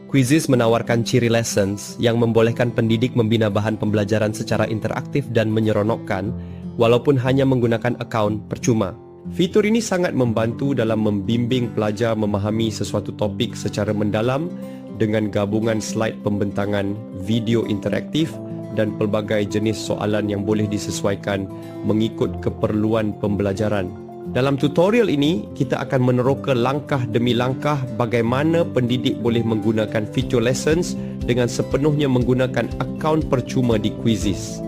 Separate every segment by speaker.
Speaker 1: Quizizz menawarkan ciri lessons yang membolehkan pendidik membina bahan pembelajaran secara interaktif dan menyeronokkan, walaupun hanya menggunakan akaun percuma. Fitur ini sangat membantu dalam membimbing pelajar memahami sesuatu topik secara mendalam dengan gabungan slide pembentangan, video interaktif dan pelbagai jenis soalan yang boleh disesuaikan mengikut keperluan pembelajaran. Dalam tutorial ini, kita akan meneroka langkah demi langkah bagaimana pendidik boleh menggunakan fitur lessons dengan sepenuhnya menggunakan akaun percuma di Quizizz.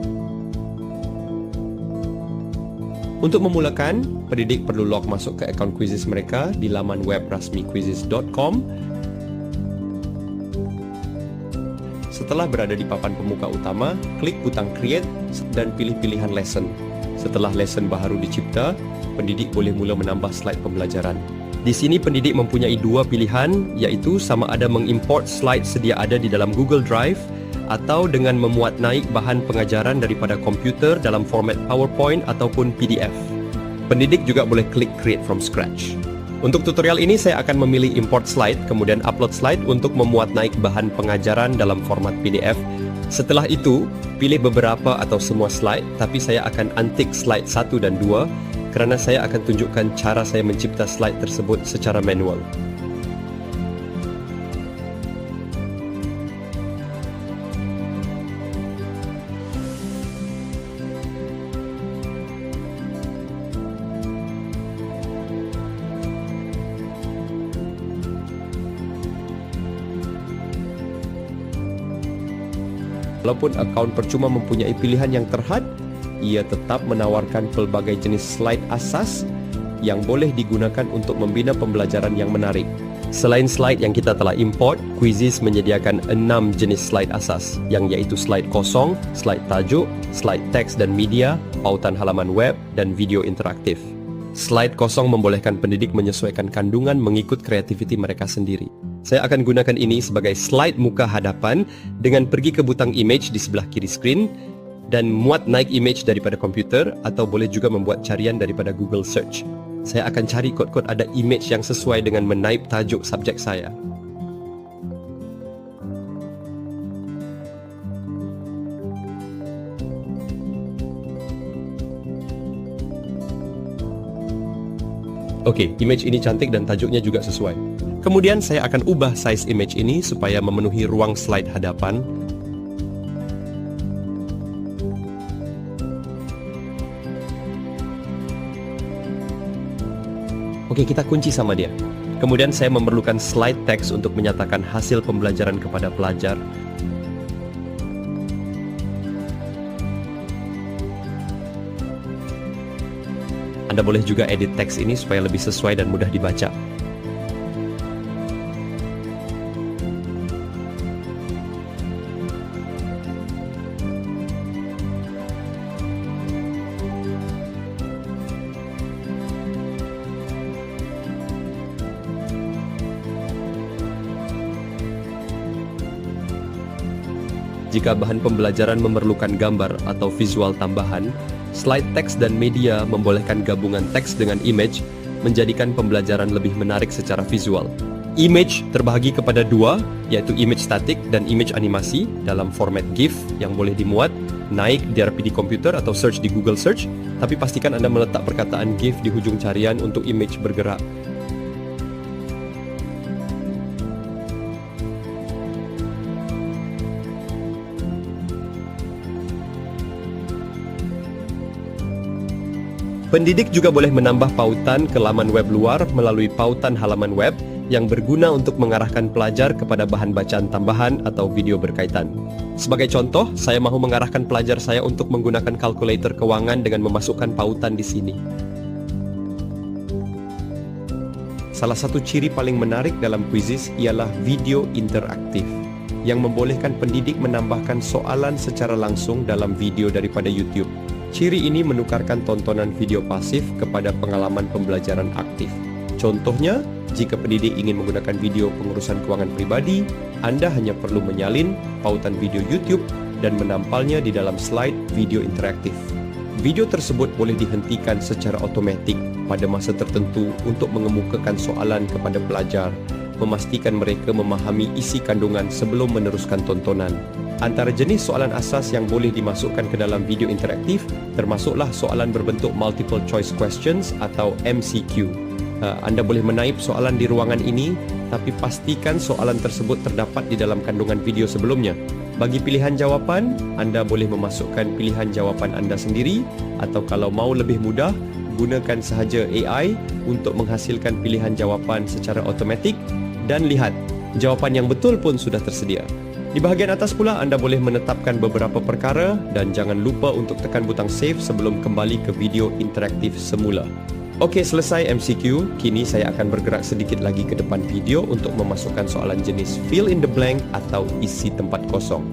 Speaker 1: Untuk memulakan, pendidik perlu log masuk ke akaun Quizizz mereka di laman web rasmi quizizz.com. Setelah berada di papan pemuka utama, klik butang Create dan pilih pilihan lesson. Setelah lesson baharu dicipta, pendidik boleh mula menambah slide pembelajaran. Di sini pendidik mempunyai dua pilihan, iaitu sama ada mengimport slide sedia ada di dalam Google Drive atau dengan memuat naik bahan pengajaran daripada komputer dalam format PowerPoint ataupun PDF. Pendidik juga boleh klik Create from Scratch. Untuk tutorial ini saya akan memilih import slide, kemudian upload slide untuk memuat naik bahan pengajaran dalam format PDF. Setelah itu, pilih beberapa atau semua slide, tapi saya akan untick slide 1 dan 2 kerana saya akan tunjukkan cara saya mencipta slide tersebut secara manual. Walaupun akaun percuma mempunyai pilihan yang terhad, ia tetap menawarkan pelbagai jenis slide asas yang boleh digunakan untuk membina pembelajaran yang menarik. Selain slide yang kita telah import, Quizizz menyediakan 6 jenis slide asas, yang iaitu slide kosong, slide tajuk, slide teks dan media, pautan halaman web dan video interaktif. Slide kosong membolehkan pendidik menyesuaikan kandungan mengikut kreativiti mereka sendiri. Saya akan gunakan ini sebagai slide muka hadapan dengan pergi ke butang image di sebelah kiri skrin dan muat naik image daripada komputer atau boleh juga membuat carian daripada Google Search. Saya akan cari kod-kod ada image yang sesuai dengan menaip tajuk subjek saya. Okey, image ini cantik dan tajuknya juga sesuai. Kemudian saya akan ubah size image ini supaya memenuhi ruang slide hadapan. Okey, kita kunci sama dia. Kemudian saya memerlukan slide text untuk menyatakan hasil pembelajaran kepada pelajar. Anda boleh juga edit teks ini supaya lebih sesuai dan mudah dibaca. Jika bahan pembelajaran memerlukan gambar atau visual tambahan, slide teks dan media membolehkan gabungan teks dengan image menjadikan pembelajaran lebih menarik secara visual. Image terbahagi kepada dua, iaitu image statik dan image animasi dalam format GIF yang boleh dimuat, naik di komputer atau search di Google Search, tapi pastikan Anda meletak perkataan GIF di hujung carian untuk image bergerak. Pendidik juga boleh menambah pautan ke laman web luar melalui pautan halaman web yang berguna untuk mengarahkan pelajar kepada bahan bacaan tambahan atau video berkaitan. Sebagai contoh, saya mahu mengarahkan pelajar saya untuk menggunakan kalkulator kewangan dengan memasukkan pautan di sini. Salah satu ciri paling menarik dalam Quizizz ialah video interaktif yang membolehkan pendidik menambahkan soalan secara langsung dalam video daripada YouTube. Ciri ini menukarkan tontonan video pasif kepada pengalaman pembelajaran aktif. Contohnya, jika pendidik ingin menggunakan video pengurusan kewangan pribadi, Anda hanya perlu menyalin pautan video YouTube dan menampalnya di dalam slide video interaktif. Video tersebut boleh dihentikan secara automatik pada masa tertentu untuk mengemukakan soalan kepada pelajar memastikan mereka memahami isi kandungan sebelum meneruskan tontonan. Antara jenis soalan asas yang boleh dimasukkan ke dalam video interaktif termasuklah soalan berbentuk multiple choice questions atau MCQ. Anda boleh menaip soalan di ruangan ini, tapi pastikan soalan tersebut terdapat di dalam kandungan video sebelumnya. Bagi pilihan jawapan, anda boleh memasukkan pilihan jawapan anda sendiri, atau kalau mau lebih mudah, gunakan sahaja AI untuk menghasilkan pilihan jawapan secara automatik dan lihat, jawapan yang betul pun sudah tersedia. Di bahagian atas pula, anda boleh menetapkan beberapa perkara dan jangan lupa untuk tekan butang save sebelum kembali ke video interaktif semula. Okey, selesai MCQ. Kini saya akan bergerak sedikit lagi ke depan video untuk memasukkan soalan jenis fill in the blank atau isi tempat kosong.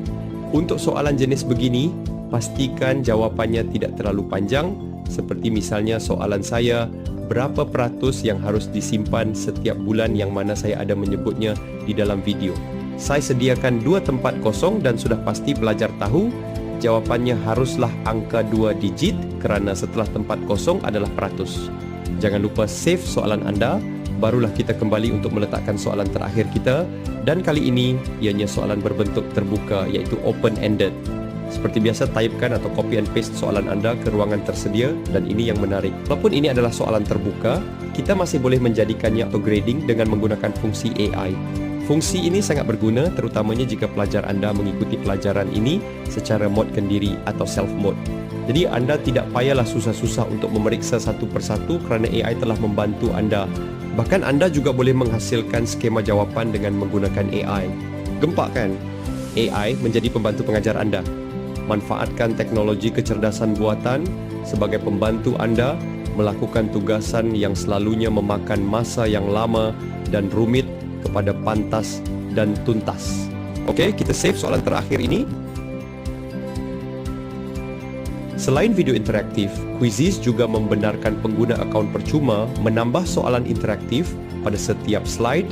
Speaker 1: Untuk soalan jenis begini, pastikan jawapannya tidak terlalu panjang, seperti misalnya soalan saya, berapa peratus yang harus disimpan setiap bulan yang mana saya ada menyebutnya di dalam video. Saya sediakan 2 tempat kosong dan sudah pasti pelajar tahu jawapannya haruslah angka 2 digit kerana setelah tempat kosong adalah peratus. Jangan lupa save soalan anda, barulah kita kembali untuk meletakkan soalan terakhir kita, dan kali ini ianya soalan berbentuk terbuka iaitu open-ended. Seperti biasa, typekan atau copy and paste soalan anda ke ruangan tersedia, dan ini yang menarik. Walaupun ini adalah soalan terbuka, kita masih boleh menjadikannya auto-grading dengan menggunakan fungsi AI. Fungsi ini sangat berguna terutamanya jika pelajar anda mengikuti pelajaran ini secara mod kendiri atau self-mode. Jadi anda tidak payahlah susah-susah untuk memeriksa satu persatu kerana AI telah membantu anda. Bahkan anda juga boleh menghasilkan skema jawapan dengan menggunakan AI. Gempak kan? AI menjadi pembantu pengajar anda. Manfaatkan teknologi kecerdasan buatan sebagai pembantu anda melakukan tugasan yang selalunya memakan masa yang lama dan rumit kepada pantas dan tuntas. Okey, kita save soalan terakhir ini. Selain video interaktif, Quizizz juga membenarkan pengguna akaun percuma menambah soalan interaktif pada setiap slide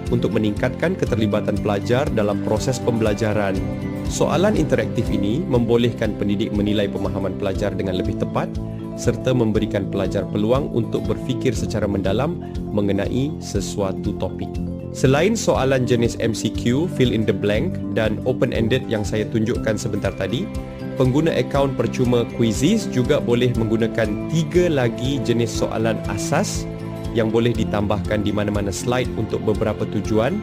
Speaker 1: untuk meningkatkan keterlibatan pelajar dalam proses pembelajaran. Soalan interaktif ini membolehkan pendidik menilai pemahaman pelajar dengan lebih tepat serta memberikan pelajar peluang untuk berfikir secara mendalam mengenai sesuatu topik. Selain soalan jenis MCQ, fill in the blank dan open-ended yang saya tunjukkan sebentar tadi, pengguna akaun percuma Quizizz juga boleh menggunakan 3 lagi jenis soalan asas yang boleh ditambahkan di mana-mana slide untuk beberapa tujuan,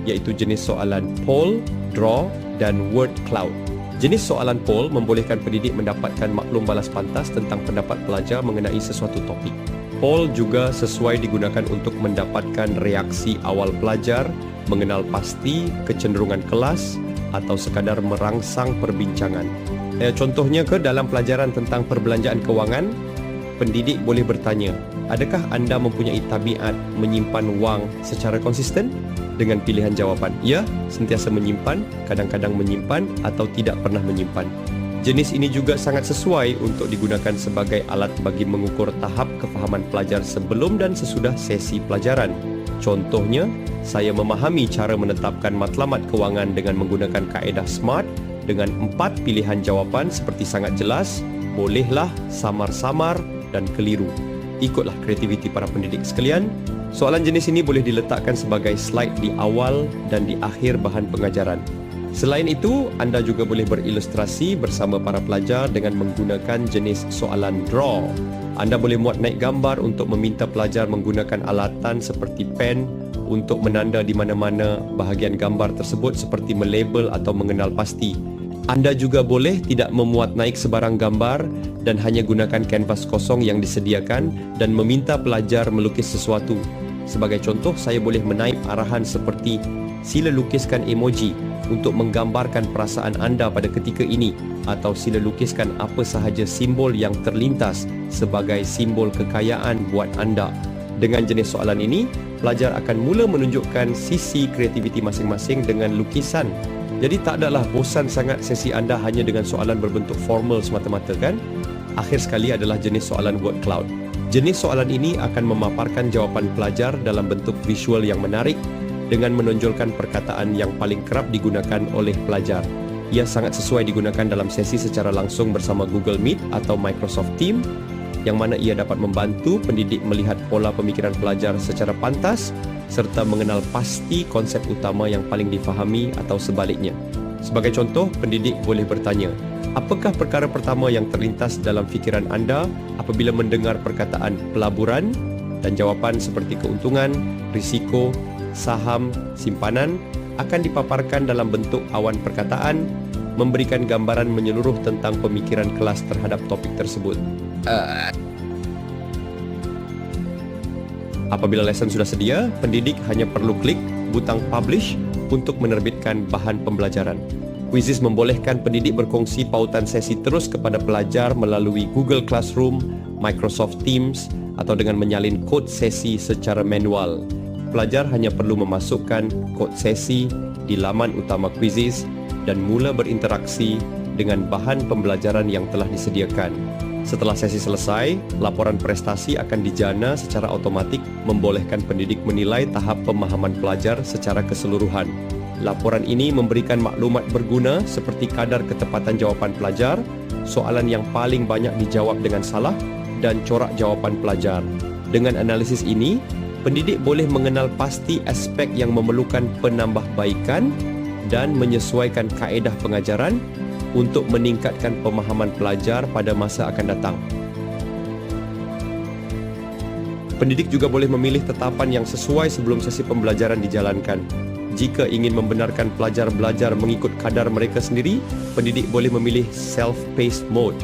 Speaker 1: iaitu jenis soalan poll, draw dan word cloud. Jenis soalan poll membolehkan pendidik mendapatkan maklum balas pantas tentang pendapat pelajar mengenai sesuatu topik. Poll juga sesuai digunakan untuk mendapatkan reaksi awal pelajar, mengenal pasti kecenderungan kelas atau sekadar merangsang perbincangan. Contohnya dalam pelajaran tentang perbelanjaan kewangan, pendidik boleh bertanya, adakah anda mempunyai tabiat menyimpan wang secara konsisten? Dengan pilihan jawapan, ya, sentiasa menyimpan, kadang-kadang menyimpan atau tidak pernah menyimpan. Jenis ini juga sangat sesuai untuk digunakan sebagai alat bagi mengukur tahap kefahaman pelajar sebelum dan sesudah sesi pelajaran. Contohnya, saya memahami cara menetapkan matlamat kewangan dengan menggunakan kaedah SMART dengan 4 pilihan jawapan seperti sangat jelas, bolehlah, samar-samar dan keliru. Ikutlah kreativiti para pendidik sekalian. Soalan jenis ini boleh diletakkan sebagai slide di awal dan di akhir bahan pengajaran. Selain itu, anda juga boleh berilustrasi bersama para pelajar dengan menggunakan jenis soalan draw. Anda boleh muat naik gambar untuk meminta pelajar menggunakan alatan seperti pen untuk menanda di mana-mana bahagian gambar tersebut seperti melabel atau mengenal pasti. Anda juga boleh tidak memuat naik sebarang gambar dan hanya gunakan kanvas kosong yang disediakan dan meminta pelajar melukis sesuatu. Sebagai contoh, saya boleh menaip arahan seperti sila lukiskan emoji untuk menggambarkan perasaan anda pada ketika ini, atau sila lukiskan apa sahaja simbol yang terlintas sebagai simbol kekayaan buat anda. Dengan jenis soalan ini, pelajar akan mula menunjukkan sisi kreativiti masing-masing dengan lukisan. Jadi tak adalah bosan sangat sesi anda hanya dengan soalan berbentuk formal semata-mata, kan? Akhir sekali adalah jenis soalan word cloud. Jenis soalan ini akan memaparkan jawapan pelajar dalam bentuk visual yang menarik dengan menonjolkan perkataan yang paling kerap digunakan oleh pelajar. Ia sangat sesuai digunakan dalam sesi secara langsung bersama Google Meet atau Microsoft Teams, yang mana ia dapat membantu pendidik melihat pola pemikiran pelajar secara pantas serta mengenal pasti konsep utama yang paling difahami atau sebaliknya. Sebagai contoh, pendidik boleh bertanya, apakah perkara pertama yang terlintas dalam fikiran anda apabila mendengar perkataan pelaburan? Dan jawapan seperti keuntungan, risiko, saham, simpanan akan dipaparkan dalam bentuk awan perkataan, memberikan gambaran menyeluruh tentang pemikiran kelas terhadap topik tersebut. Apabila lesen sudah sedia, pendidik hanya perlu klik butang publish untuk menerbitkan bahan pembelajaran. Quizizz membolehkan pendidik berkongsi pautan sesi terus kepada pelajar melalui Google Classroom, Microsoft Teams atau dengan menyalin kod sesi secara manual. Pelajar hanya perlu memasukkan kod sesi di laman utama Quizizz dan mula berinteraksi dengan bahan pembelajaran yang telah disediakan. Setelah sesi selesai, laporan prestasi akan dijana secara automatik membolehkan pendidik menilai tahap pemahaman pelajar secara keseluruhan. Laporan ini memberikan maklumat berguna seperti kadar ketepatan jawapan pelajar, soalan yang paling banyak dijawab dengan salah, dan corak jawapan pelajar. Dengan analisis ini, pendidik boleh mengenal pasti aspek yang memerlukan penambahbaikan dan menyesuaikan kaedah pengajaran untuk meningkatkan pemahaman pelajar pada masa akan datang. Pendidik juga boleh memilih tetapan yang sesuai sebelum sesi pembelajaran dijalankan. Jika ingin membenarkan pelajar belajar mengikut kadar mereka sendiri, pendidik boleh memilih self-paced mode,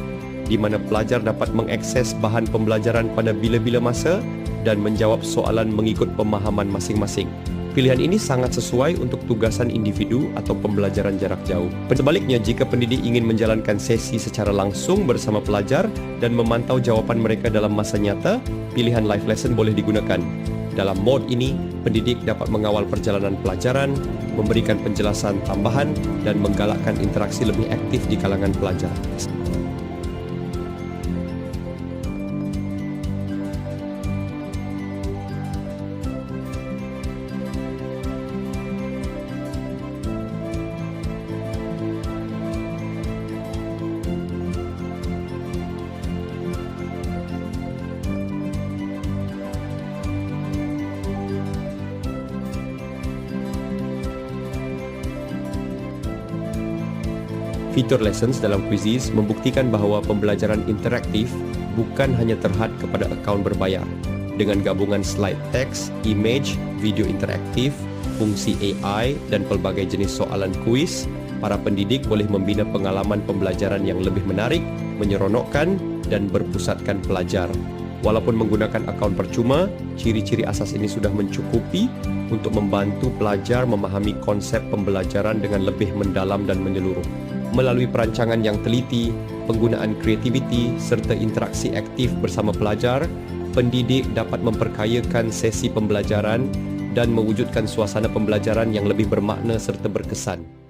Speaker 1: di mana pelajar dapat mengakses bahan pembelajaran pada bila-bila masa dan menjawab soalan mengikut pemahaman masing-masing. Pilihan ini sangat sesuai untuk tugasan individu atau pembelajaran jarak jauh. Sebaliknya, jika pendidik ingin menjalankan sesi secara langsung bersama pelajar dan memantau jawapan mereka dalam masa nyata, pilihan live lesson boleh digunakan. Dalam mode ini, pendidik dapat mengawal perjalanan pelajaran, memberikan penjelasan tambahan, dan menggalakkan interaksi lebih aktif di kalangan pelajar. Fitur Lessons dalam Quizizz membuktikan bahawa pembelajaran interaktif bukan hanya terhad kepada akaun berbayar. Dengan gabungan slide teks, image, video interaktif, fungsi AI dan pelbagai jenis soalan kuis, para pendidik boleh membina pengalaman pembelajaran yang lebih menarik, menyeronokkan dan berpusatkan pelajar. Walaupun menggunakan akaun percuma, ciri-ciri asas ini sudah mencukupi untuk membantu pelajar memahami konsep pembelajaran dengan lebih mendalam dan menyeluruh. Melalui perancangan yang teliti, penggunaan kreativiti serta interaksi aktif bersama pelajar, pendidik dapat memperkayakan sesi pembelajaran dan mewujudkan suasana pembelajaran yang lebih bermakna serta berkesan.